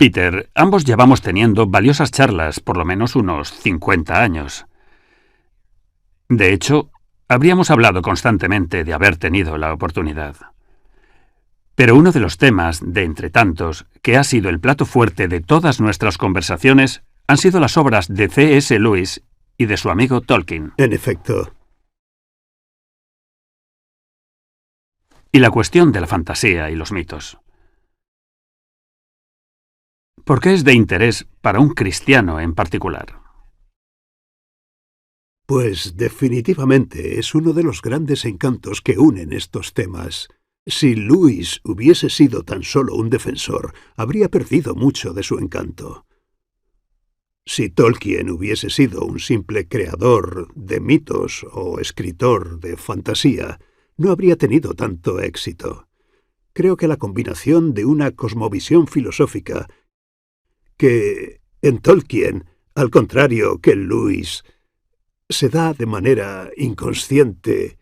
Peter, ambos llevamos teniendo valiosas charlas por lo menos unos 50 años. De hecho, habríamos hablado constantemente de haber tenido la oportunidad. Pero uno de los temas, de entre tantos, que ha sido el plato fuerte de todas nuestras conversaciones, han sido las obras de C.S. Lewis y de su amigo Tolkien. En efecto. Y la cuestión de la fantasía y los mitos. ¿Por qué es de interés para un cristiano en particular? Pues definitivamente es uno de los grandes encantos que unen estos temas. Si Lewis hubiese sido tan solo un defensor, habría perdido mucho de su encanto. Si Tolkien hubiese sido un simple creador de mitos o escritor de fantasía, no habría tenido tanto éxito. Creo que la combinación de una cosmovisión filosófica que, en Tolkien, al contrario que en Lewis, se da de manera inconsciente,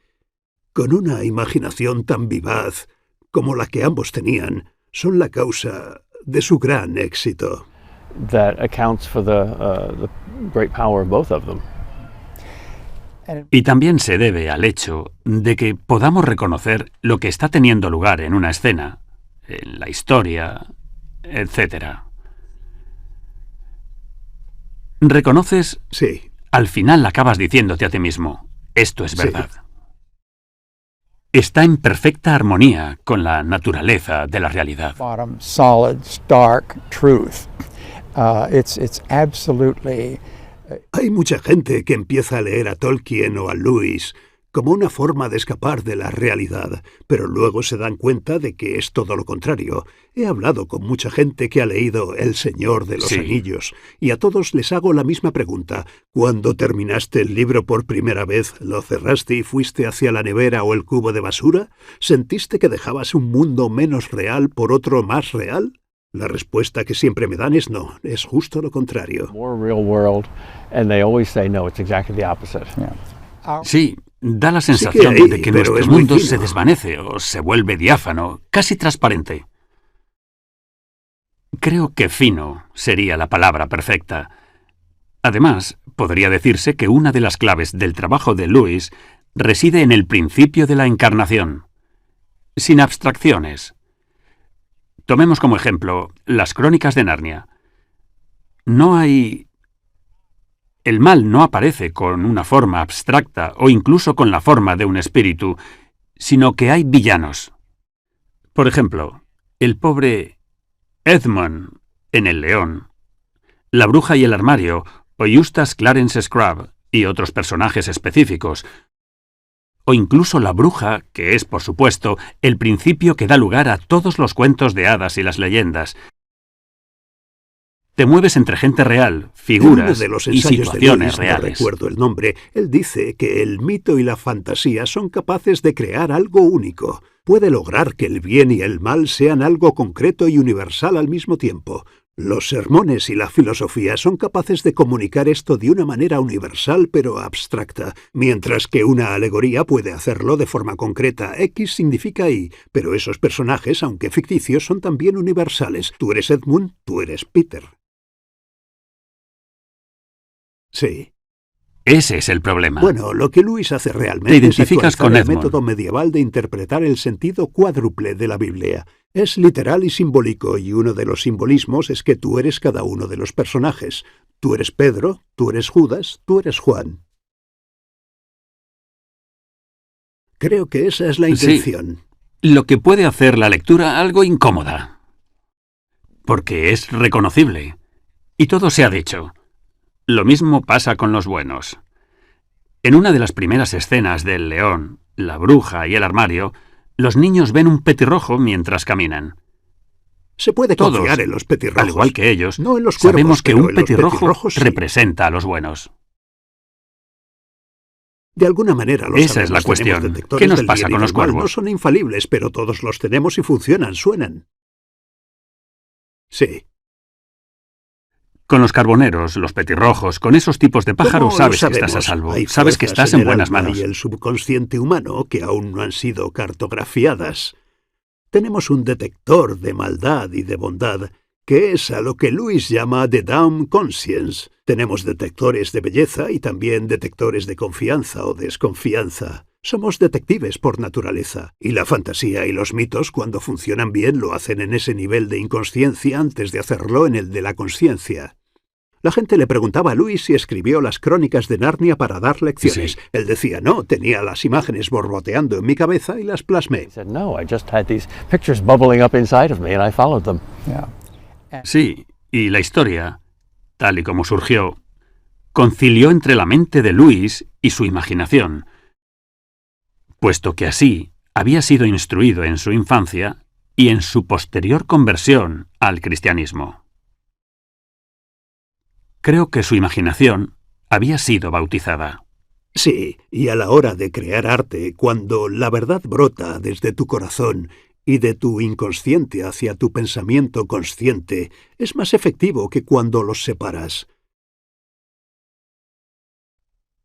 con una imaginación tan vivaz como la que ambos tenían, son la causa de su gran éxito. That accounts for the great power of both of them. Y también se debe al hecho de que podamos reconocer lo que está teniendo lugar en una escena, en la historia, etc. ¿Reconoces? Sí. Al final acabas diciéndote a ti mismo, esto es verdad. Sí. Está en perfecta armonía con la naturaleza de la realidad. Bottom, solid, stark truth. It's absolutely... Hay mucha gente que empieza a leer a Tolkien o a Lewis como una forma de escapar de la realidad, pero luego se dan cuenta de que es todo lo contrario. He hablado con mucha gente que ha leído El Señor de los Anillos, y a todos les hago la misma pregunta. ¿Cuando terminaste el libro por primera vez, lo cerraste y fuiste hacia la nevera o el cubo de basura? ¿Sentiste que dejabas un mundo menos real por otro más real? La respuesta que siempre me dan es no, es justo lo contrario. More real world, and they always say no, it's exactly the opposite. Sí, da la sensación de que nuestro mundo se desvanece o se vuelve diáfano, casi transparente. Creo que fino sería la palabra perfecta. Además, podría decirse que una de las claves del trabajo de Lewis reside en el principio de la encarnación, sin abstracciones. Tomemos como ejemplo las Crónicas de Narnia. El mal no aparece con una forma abstracta o incluso con la forma de un espíritu, sino que hay villanos. Por ejemplo, el pobre Edmund en El León, la Bruja y el Armario, o Eustace Clarence Scrub y otros personajes específicos, o incluso la bruja, que es, por supuesto, el principio que da lugar a todos los cuentos de hadas y las leyendas. Te mueves entre gente real, figuras y situaciones reales. No recuerdo el nombre. Él dice que el mito y la fantasía son capaces de crear algo único. Puede lograr que el bien y el mal sean algo concreto y universal al mismo tiempo. Los sermones y la filosofía son capaces de comunicar esto de una manera universal pero abstracta, mientras que una alegoría puede hacerlo de forma concreta. X significa Y, pero esos personajes, aunque ficticios, son también universales. Tú eres Edmund, tú eres Peter. Sí. Ese es el problema. Bueno, lo que Lewis hace realmente es actualizar el método medieval de interpretar el sentido cuádruple de la Biblia. Es literal y simbólico, y uno de los simbolismos es que tú eres cada uno de los personajes. Tú eres Pedro, tú eres Judas, tú eres Juan. Creo que esa es la intención. Sí, lo que puede hacer la lectura algo incómoda. Porque es reconocible. Y todo se ha dicho. Lo mismo pasa con los buenos. En una de las primeras escenas del León, la Bruja y el Armario, los niños ven un petirrojo mientras caminan. Se puede confiar en los petirrojos. Al igual que ellos, no en los cuervos, sabemos que un petirrojo sí representa a los buenos. De alguna manera lo Esa sabemos. es la cuestión. Detectores ¿Qué nos del pasa bien y con del los mal. cuervos? No son infalibles, pero todos los tenemos y funcionan, suenan. Sí. Con los carboneros, los petirrojos, con esos tipos de pájaros sabes que estás a salvo. Sabes que estás en buenas manos. Y el subconsciente humano que aún no han sido cartografiadas. Tenemos un detector de maldad y de bondad que es a lo que Lewis llama the Down Conscience. Tenemos detectores de belleza y también detectores de confianza o desconfianza. Somos detectives por naturaleza, y la fantasía y los mitos, cuando funcionan bien, lo hacen en ese nivel de inconsciencia antes de hacerlo en el de la consciencia. La gente le preguntaba a Lewis si escribió las crónicas de Narnia para dar lecciones. Sí. Él decía, no, tenía las imágenes borboteando en mi cabeza y las plasmé. He said, no, I just had these pictures bubbling up inside of me and I followed them. Yeah. Sí, y la historia, tal y como surgió, concilió entre la mente de Lewis y su imaginación, puesto que así había sido instruido en su infancia y en su posterior conversión al cristianismo. Creo que su imaginación había sido bautizada. Sí, y a la hora de crear arte, cuando la verdad brota desde tu corazón y de tu inconsciente hacia tu pensamiento consciente, es más efectivo que cuando los separas.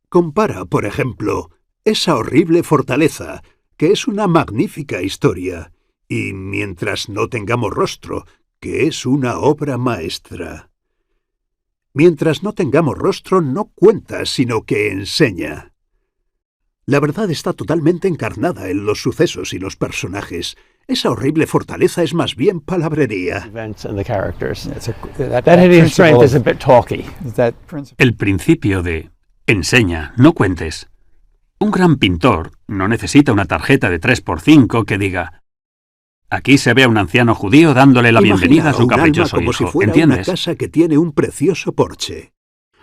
Compara, por ejemplo, esa horrible fortaleza, que es una magnífica historia, y Mientras no tengamos rostro, que es una obra maestra. Mientras no tengamos rostro no cuenta, sino que enseña. La verdad está totalmente encarnada en los sucesos y los personajes. Esa horrible fortaleza es más bien palabrería. Events and the characters. That That hideous strength principle is a bit talky. that principle El principio de enseña, no cuentes. Un gran pintor no necesita una tarjeta de 3x5 que diga aquí se ve a un anciano judío dándole la bienvenida a su Imagina un alma caprichoso como hijo, si fuera ¿entiendes? una casa que tiene un precioso porche.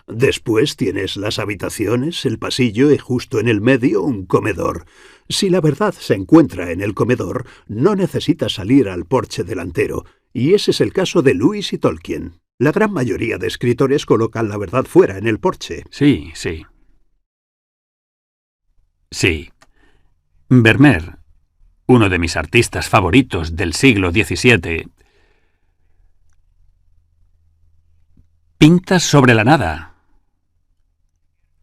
Después tienes las habitaciones, el pasillo y justo en el medio un comedor. Si la verdad se encuentra en el comedor, no necesita salir al porche delantero, y ese es el caso de Lewis y Tolkien. La gran mayoría de escritores colocan la verdad fuera, en el porche. Sí, sí. Sí. Vermeer, uno de mis artistas favoritos del siglo XVII, pinta sobre la nada.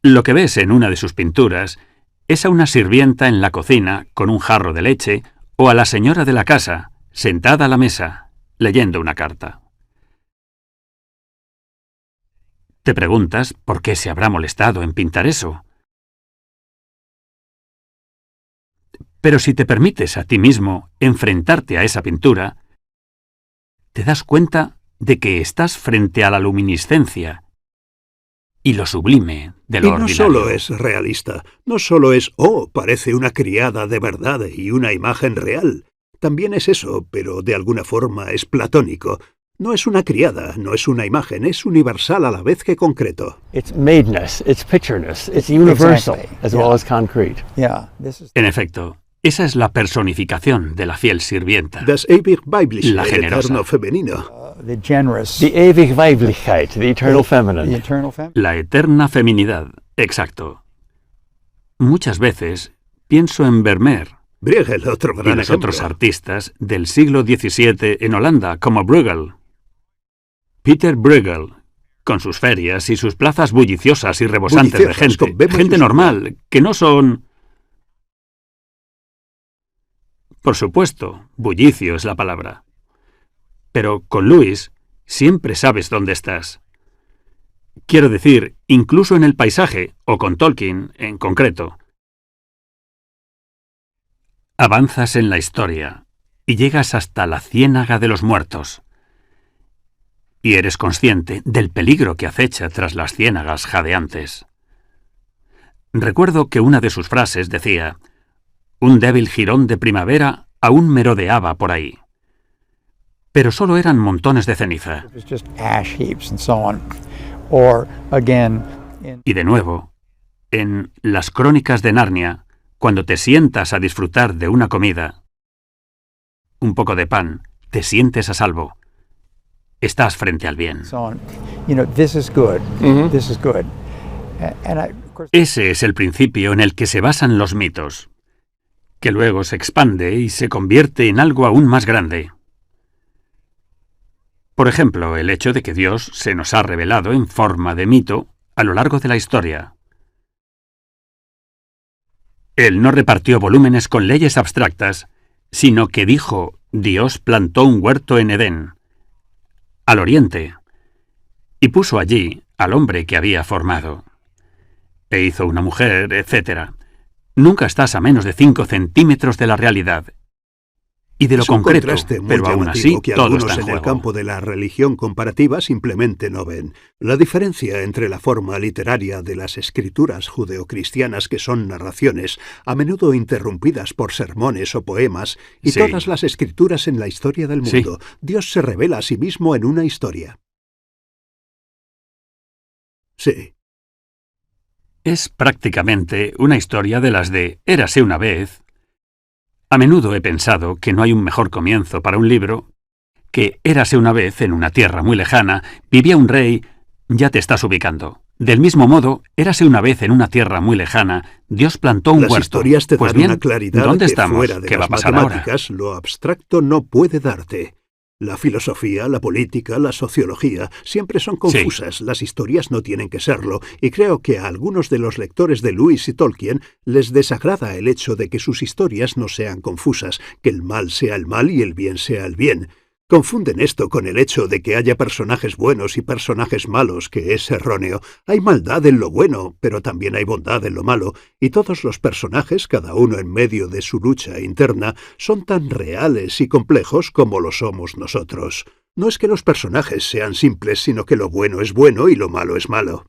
Lo que ves en una de sus pinturas es a una sirvienta en la cocina con un jarro de leche o a la señora de la casa, sentada a la mesa, leyendo una carta. Te preguntas por qué se habrá molestado en pintar eso. Pero si te permites a ti mismo enfrentarte a esa pintura, te das cuenta de que estás frente a la luminiscencia y lo sublime de lo Y no ordinario. solo es realista, no solo es, oh, parece una criada de verdad y una imagen real. También es eso, pero de alguna forma es platónico. No es una criada, no es una imagen, es universal a la vez que concreto. It's madeness, it's pictureness, it's universal Exactly, as yeah. well as concrete. Yeah, this is En efecto, esa es la personificación de la fiel sirvienta. Das ewig Weibliche, La el generosa. eterno femenino. the generous, The ewig Weiblichkeit, the eternal the feminine. eternal feminine. La eterna feminidad, exacto. Muchas veces pienso en Vermeer Bruegel, otro y gran los ejemplo. otros artistas del siglo XVII en Holanda, como Bruegel. Peter Bruegel, con sus ferias y sus plazas bulliciosas y rebosantes de Bulliciosas, gente, con B gente mayúscula. normal, que no son... Por supuesto, bullicio es la palabra. Pero con Lewis siempre sabes dónde estás. Quiero decir, incluso en el paisaje, o con Tolkien en concreto. Avanzas en la historia y llegas hasta la ciénaga de los muertos. Y eres consciente del peligro que acecha tras las ciénagas jadeantes. Recuerdo que una de sus frases decía: un débil jirón de primavera aún merodeaba por ahí. Pero solo eran montones de ceniza. It was just ash heaps and so on. Or again, in Y de nuevo, en Las Crónicas de Narnia, cuando te sientas a disfrutar de una comida, un poco de pan, te sientes a salvo. Estás frente al bien. so on, you know, this is good. Mhm. This is good. And of course, Ese es el principio en el que se basan los mitos, que luego se expande y se convierte en algo aún más grande. Por ejemplo, el hecho de que Dios se nos ha revelado en forma de mito a lo largo de la historia. Él no repartió volúmenes con leyes abstractas, sino que dijo: Dios plantó un huerto en Edén. al oriente, y puso allí al hombre que había formado. E hizo una mujer, etc. Nunca estás a menos de 5 centímetros de la realidad. Y de lo Es un concreto, contraste muy pero aún llamativo así, que todo algunos está en en el juego. campo de la religión comparativa simplemente no ven. La diferencia entre la forma literaria de las escrituras judeocristianas, que son narraciones, a menudo interrumpidas por sermones o poemas, y Sí. todas las escrituras en la historia del Sí. mundo. Dios se revela a sí mismo en una historia. Sí. Es prácticamente una historia de las de Érase una vez. A menudo he pensado que no hay un mejor comienzo para un libro que Érase una vez en una tierra muy lejana, vivía un rey, ya te estás ubicando. Del mismo modo, Érase una vez en una tierra muy lejana, Dios plantó un Las huerto. historias te Pues dan bien, una claridad ¿dónde que estamos? fuera de ¿Qué va a las pasar ahora? matemáticas lo abstracto no puede darte. La filosofía, la política, la sociología siempre son confusas, las historias no tienen que serlo, y creo que a algunos de los lectores de Lewis y Tolkien les desagrada el hecho de que sus historias no sean confusas, que el mal sea el mal y el bien sea el bien. Confunden esto con el hecho de que haya personajes buenos y personajes malos, que es erróneo. Hay maldad en lo bueno, pero también hay bondad en lo malo, y todos los personajes, cada uno en medio de su lucha interna, son tan reales y complejos como lo somos nosotros. No es que los personajes sean simples, sino que lo bueno es bueno y lo malo es malo.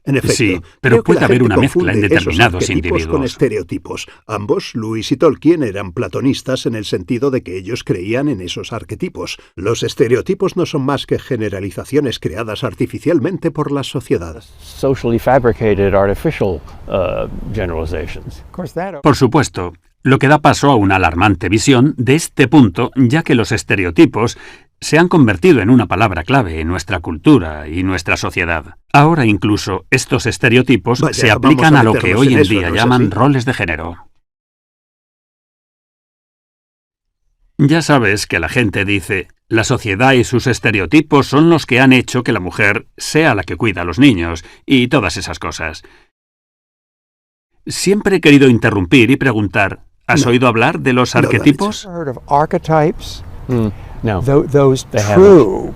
En efecto, Sí, pero creo que puede la haber gente una mezcla en confunde determinados esos arquetipos con individuos. estereotipos. Ambos, Lewis y Tolkien, eran platonistas en el sentido de que ellos creían en esos arquetipos. Los estereotipos no son más que generalizaciones creadas artificialmente por la sociedad. Socially fabricated artificial generalizations. Of course, that Por supuesto, lo que da paso a una alarmante visión de este punto, ya que los estereotipos se han convertido en una palabra clave en nuestra cultura y nuestra sociedad. Ahora incluso estos estereotipos Vaya, se vamos aplican a a lo que meternos hoy en en eso, día ¿no es llaman así? roles de género. Ya sabes que la gente dice, la sociedad y sus estereotipos son los que han hecho que la mujer sea la que cuida a los niños, y todas esas cosas. Siempre he querido interrumpir y preguntar, ¿has No. oído hablar de los No lo han arquetipos? heard of archetypes. No. Those They true.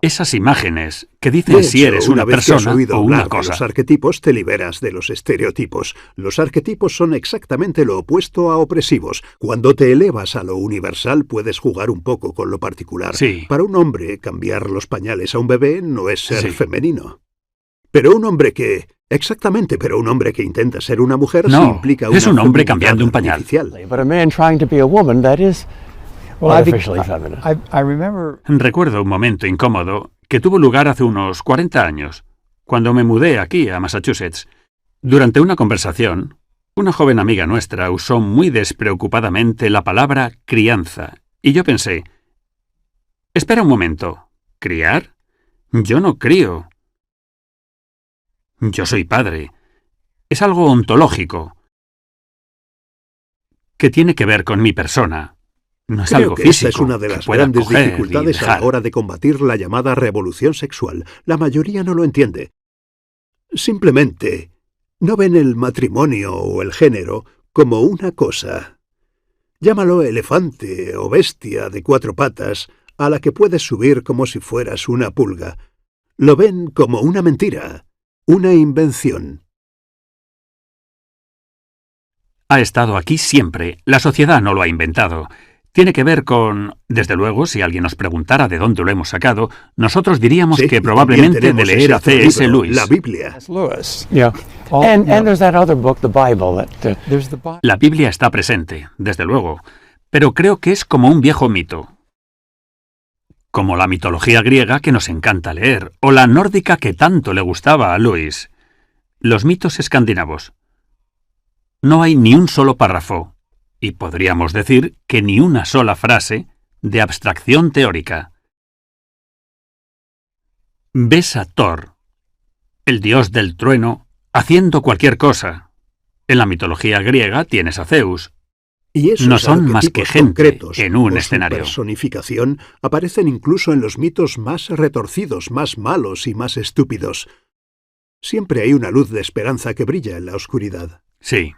Esas imágenes que De dicen si hecho, eres una vez que has persona oído o hablar una de cosa. los arquetipos, te liberas de los estereotipos. Los arquetipos son exactamente lo opuesto a opresivos. Cuando te elevas a lo universal, puedes jugar un poco con lo particular. Sí. Para un hombre, cambiar los pañales a un bebé no es ser Sí. femenino. Pero un hombre que... Exactamente, pero un hombre que intenta ser una mujer No, sí implica es una un hombre feminidad cambiando un pañal. artificial. But a man trying to be a woman, that is artificially feminine. I remember Recuerdo un momento incómodo que tuvo lugar hace unos 40 años, cuando me mudé aquí a Massachusetts. Durante una conversación, una joven amiga nuestra usó muy despreocupadamente la palabra crianza, y yo pensé, espera un momento, ¿criar? Yo no crío. Yo soy padre. Es algo ontológico, que tiene que ver con mi persona. No es Creo algo que físico, esta es una de que las pueda grandes coger y dificultades a dejar. la hora de combatir la llamada revolución sexual. La mayoría no lo entiende. Simplemente no ven el matrimonio o el género como una cosa. Llámalo elefante o bestia de 4 patas a la que puedes subir como si fueras una pulga. Lo ven como una mentira, una invención. Ha estado aquí siempre. La sociedad no lo ha inventado. Tiene que ver con... Desde luego, si alguien nos preguntara de dónde lo hemos sacado, nosotros diríamos Sí, que y probablemente también de tenemos leer a ese otro C.S. libro, Lewis. la Biblia. that's Lewis. Yeah. All- And you know, there's that other book, the Bible, that there's the Bible. La Biblia está presente, desde luego, pero creo que es como un viejo mito. Como la mitología griega que nos encanta leer, o la nórdica que tanto le gustaba a Lewis. Los mitos escandinavos. No hay ni un solo párrafo, y podríamos decir que ni una sola frase, de abstracción teórica. Ves a Thor, el dios del trueno, haciendo cualquier cosa. En la mitología griega tienes a Zeus. Y esos No son más que arquetipos gente concretos, en un o su escenario. personificación aparecen incluso en los mitos más retorcidos, más malos y más estúpidos. Siempre hay una luz de esperanza que brilla en la oscuridad. Sí.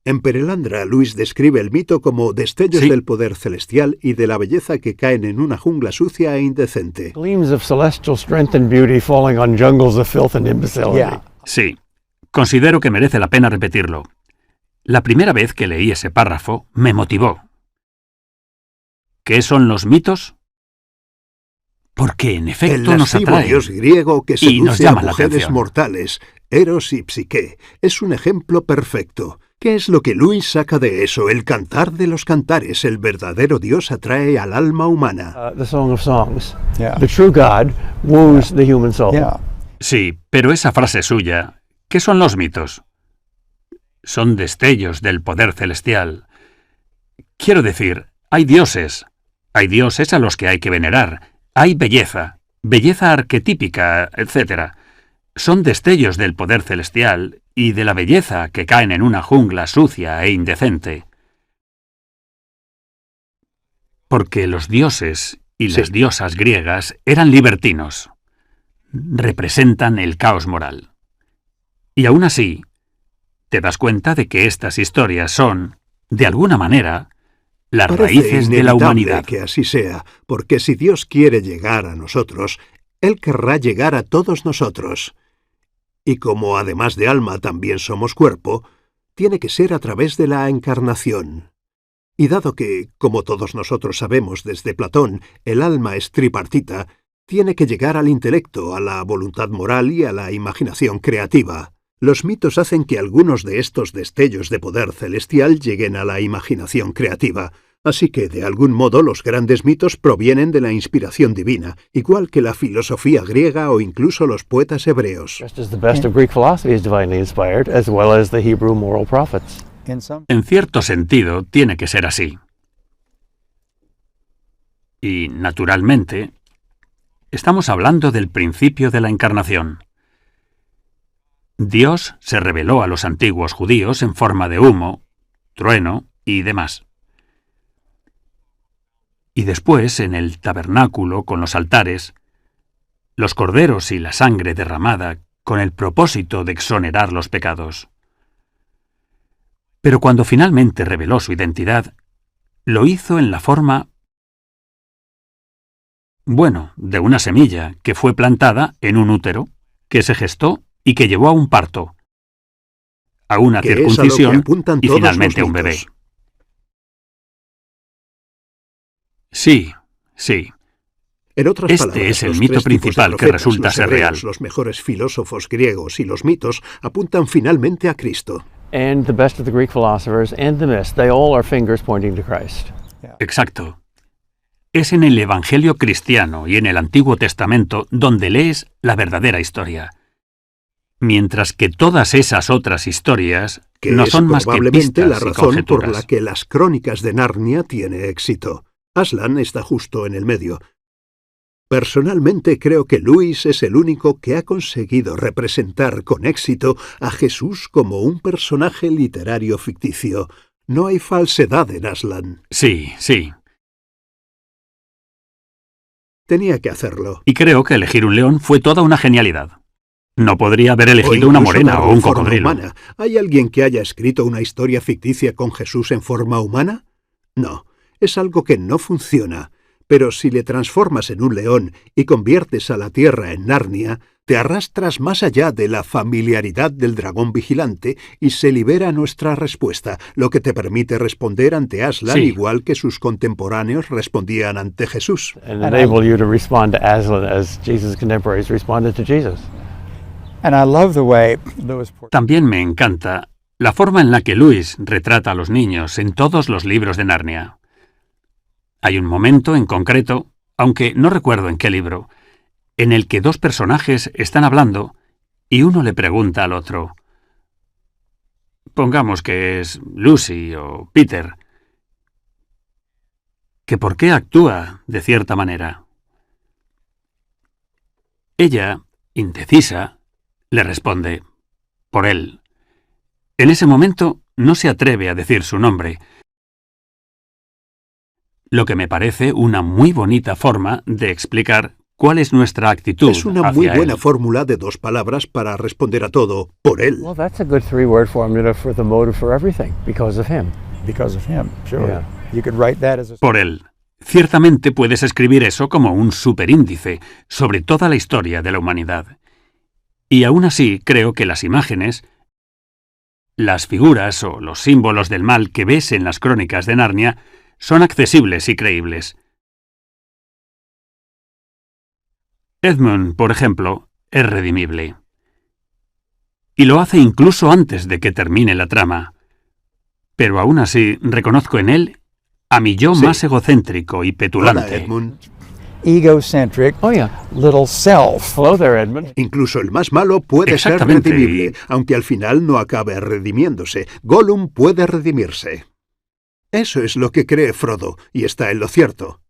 En Perelandra, Lewis describe el mito como destellos Sí. del poder celestial y de la belleza que caen en una jungla sucia e indecente. Gleams of celestial strength and beauty falling on jungles of filth and imbecility. Yeah. Sí, considero que merece la pena repetirlo. La primera vez que leí ese párrafo me motivó. ¿Qué son los mitos? Porque en El efecto nos lascivo atraen. dios griego que y nos seduce a llama la mujeres atención. mortales, Eros y Psique, es un ejemplo perfecto. ¿Qué es lo que Lewis saca de eso? El cantar de los cantares. El verdadero Dios atrae al alma humana. The Song of Songs. Yeah. The true God woos the human soul. Yeah. Sí, pero esa frase suya, ¿qué son los mitos? Son destellos del poder celestial. Quiero decir, hay dioses a los que hay que venerar, hay belleza arquetípica, etc. Son destellos del poder celestial y de la belleza que caen en una jungla sucia e indecente. Porque los dioses y las diosas griegas eran libertinos. Representan el caos moral. Y aún así, te das cuenta de que estas historias son, de alguna manera, las Parece raíces de la inevitable humanidad. que así sea, porque si Dios quiere llegar a nosotros, Él querrá llegar a todos nosotros. Y como además de alma también somos cuerpo, tiene que ser a través de la encarnación. Y dado que, como todos nosotros sabemos desde Platón, el alma es tripartita, tiene que llegar al intelecto, a la voluntad moral y a la imaginación creativa. Los mitos hacen que algunos de estos destellos de poder celestial lleguen a la imaginación creativa, así que de algún modo los grandes mitos provienen de la inspiración divina, igual que la filosofía griega o incluso los poetas hebreos. Just as the best of Greek philosophy is divinely inspired, as well as the Hebrew moral prophets. In some En cierto sentido, tiene que ser así. Y, naturalmente, estamos hablando del principio de la encarnación. Dios se reveló a los antiguos judíos en forma de humo, trueno y demás. Y después, en el tabernáculo con los altares, los corderos y la sangre derramada con el propósito de exonerar los pecados. Pero cuando finalmente reveló su identidad, lo hizo en la forma, de una semilla que fue plantada en un útero, que se gestó y que llevó a un parto, a una Que es a lo que circuncisión apuntan y todos finalmente a los un bebé. mitos. Sí, sí. En otras Este palabras, es el los mito tres tipos de principal que profetas, resulta los ser hebreos, real. los mejores filósofos griegos y los mitos apuntan finalmente a Cristo. And the best of the Greek philosophers and the myths, they all are fingers pointing to Christ. Exacto. Es en el Evangelio cristiano y en el Antiguo Testamento donde lees la verdadera historia. Mientras que todas esas otras historias Que no es son más que probablemente pistas la y razón por conjeturas. la que las crónicas de Narnia tiene éxito. Aslan está justo en el medio. Personalmente creo que Lewis es el único que ha conseguido representar con éxito a Jesús como un personaje literario ficticio. No hay falsedad en Aslan. Sí, sí. Tenía que hacerlo. Y creo que elegir un león fue toda una genialidad. No podría haber O elegido una incluso morena darle o un forma cocodrilo. humana. ¿Hay alguien que haya escrito una historia ficticia con Jesús en forma humana? No, es algo que no funciona. Pero si le transformas en un león y conviertes a la tierra en Narnia, te arrastras más allá de la familiaridad del dragón vigilante y se libera nuestra respuesta, lo que te permite responder ante Aslan Sí. igual que sus contemporáneos respondían ante Jesús. And enable you to respond to Aslan as Jesus' contemporaries responded to Jesus. And I love the way Lewis También me encanta la forma en la que Lewis retrata a los niños en todos los libros de Narnia. Hay un momento en concreto, aunque no recuerdo en qué libro, en el que dos personajes están hablando y uno le pregunta al otro. Pongamos que es Lucy o Peter, que por qué actúa de cierta manera. Ella, indecisa, le responde, por él. En ese momento no se atreve a decir su nombre, lo que me parece una muy bonita forma de explicar ¿Cuál es nuestra actitud Es una hacia muy buena él? fórmula de 2 palabras para responder a todo por él. Well, that's a good 3-word formula for the motive for everything, because of him. Because of him, sure. Yeah. You could write that as a... Por él. Ciertamente puedes escribir eso como un superíndice sobre toda la historia de la humanidad. Y aún así creo que las imágenes, las figuras o los símbolos del mal que ves en las crónicas de Narnia son accesibles y creíbles. Edmund, por ejemplo, es redimible. Y lo hace incluso antes de que termine la trama. Pero aún así reconozco en él a mi yo Sí. más egocéntrico y Hola, petulante. Edmund. egocentric Oh, yeah. little self. Hello there, Edmund. Incluso el más malo puede ser Exactamente, redimible, y- aunque al final no acabe redimiéndose. Gollum puede redimirse. Eso es lo que cree Frodo, y está en lo cierto.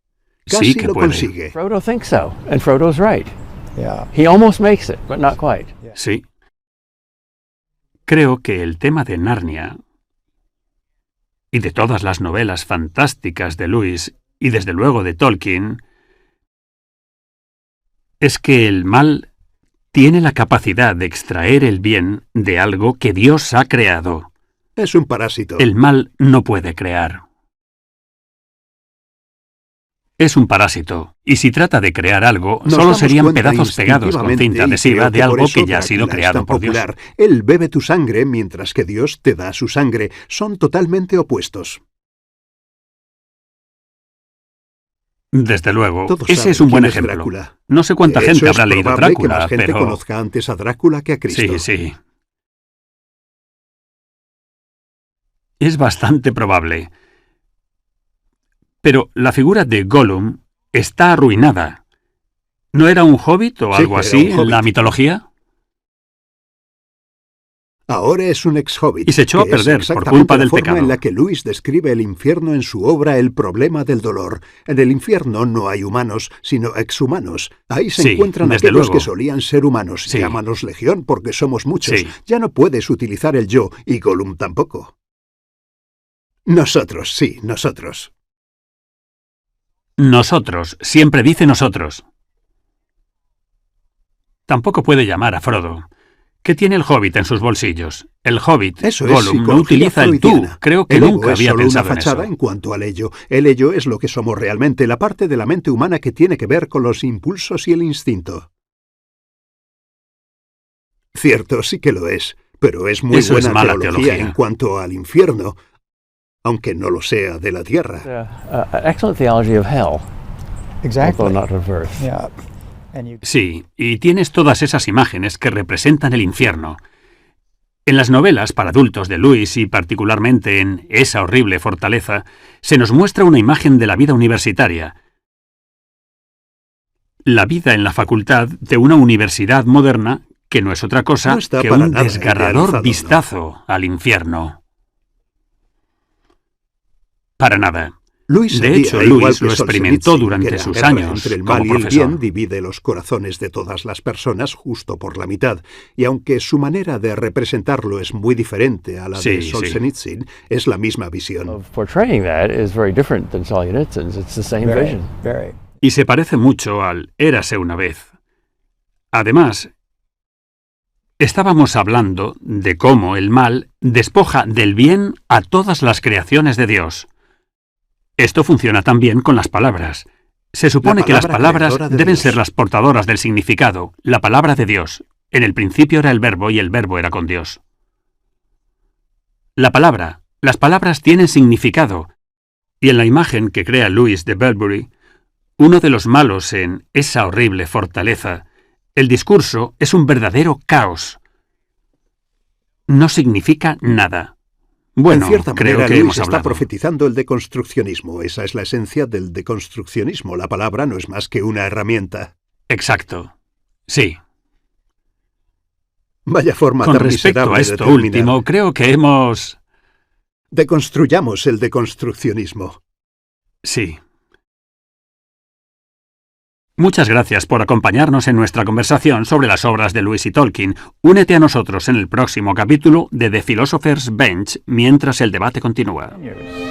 Casi Sí que lo puede. consigue. Frodo thinks so, and Frodo's right. Yeah. He almost makes it, but not quite. Sí. Creo que el tema de Narnia y de todas las novelas fantásticas de Lewis y desde luego de Tolkien es que el mal tiene la capacidad de extraer el bien de algo que Dios ha creado. Es un parásito. El mal no puede crear. Es un parásito, y si trata de crear algo, Nos solo damos serían cuenta pedazos pegados con instintivamente, cinta y adhesiva creo de por algo eso que ya ha sido Drácula es creado tan por Dios. popular. Él bebe tu sangre mientras que Dios te da su sangre. Son totalmente opuestos. Desde luego, Todos ese saben es un buen quién es ejemplo. Drácula. No sé cuánta De gente hecho, habrá es leído probable que Drácula, más gente pero... conozca antes a Drácula que a Cristo. Sí, sí. Es bastante probable. Pero la figura de Gollum está arruinada. ¿No era un hobbit o Sí, algo era así un en la hobbit. mitología? Ahora es un ex-hobbit. Y se echó a que es perder por exactamente culpa la del forma pecado. en la que Lewis describe el infierno en su obra El problema del dolor. En el infierno no hay humanos, sino exhumanos. Ahí se Sí, encuentran desde aquellos luego. que solían ser humanos. Sí. Llámanos legión porque somos muchos. Sí. Ya no puedes utilizar el yo, y Gollum tampoco. Nosotros, sí, nosotros. Nosotros, siempre dice nosotros. Tampoco puede llamar a Frodo. ¿Qué tiene el hobbit en sus bolsillos? El hobbit, Eso es Gollum, no psicología utiliza el tú. freudiana. Creo que El ego nunca es había solo pensado una en eso. fachada en cuanto al ello. El ello es lo que somos realmente, la parte de la mente humana que tiene que ver con los impulsos y el instinto. Cierto, sí que lo es, pero es muy Eso es buena mala teología teología. en cuanto al infierno, aunque no lo sea de la tierra. An excellent theology of hell, Exactly. although not of earth. Yeah. And you Sí, y tienes todas esas imágenes que representan el infierno. En las novelas para adultos de Lewis y particularmente en Esa horrible fortaleza, se nos muestra una imagen de la vida universitaria. La vida en la facultad de una universidad moderna que no es otra cosa No está que para un nada desgarrador idealizado, vistazo al infierno. Para nada. Lewis De sabía, hecho, igual Lewis que lo experimentó Solzhenitsyn, durante que la sus guerra años entre el como mal y el profesor. bien divide los corazones de todas las personas justo por la mitad, y aunque su manera de representarlo es muy diferente a la Sí, de sí. Solzhenitsyn, es la misma visión. Of portraying that is very different than Solzhenitsyn's. It's the same very, vision. very. Y se parece mucho al Érase una vez. Además, estábamos hablando de cómo el mal despoja del bien a todas las creaciones de Dios. Esto funciona también con las palabras. Se supone que las palabra palabras creadora de deben Dios. ser las portadoras del significado, la palabra de Dios. En el principio era el verbo y el verbo era con Dios. Las palabras tienen significado. Y en la imagen que crea Lewis de Belbury, uno de los malos en Esa horrible fortaleza, el discurso es un verdadero caos. No significa nada. Bueno, en cierta creo manera, que Lewis hemos está hablado. profetizando el deconstruccionismo. Esa es la esencia del deconstruccionismo. La palabra no es más que una herramienta. Exacto. Sí. Vaya forma Con tan respecto miserable a de esto terminar. último, creo que hemos... Deconstruyamos el deconstruccionismo. Sí. Muchas gracias por acompañarnos en nuestra conversación sobre las obras de Lewis y Tolkien. Únete a nosotros en el próximo capítulo de The Philosopher's Bench mientras el debate continúa. Years.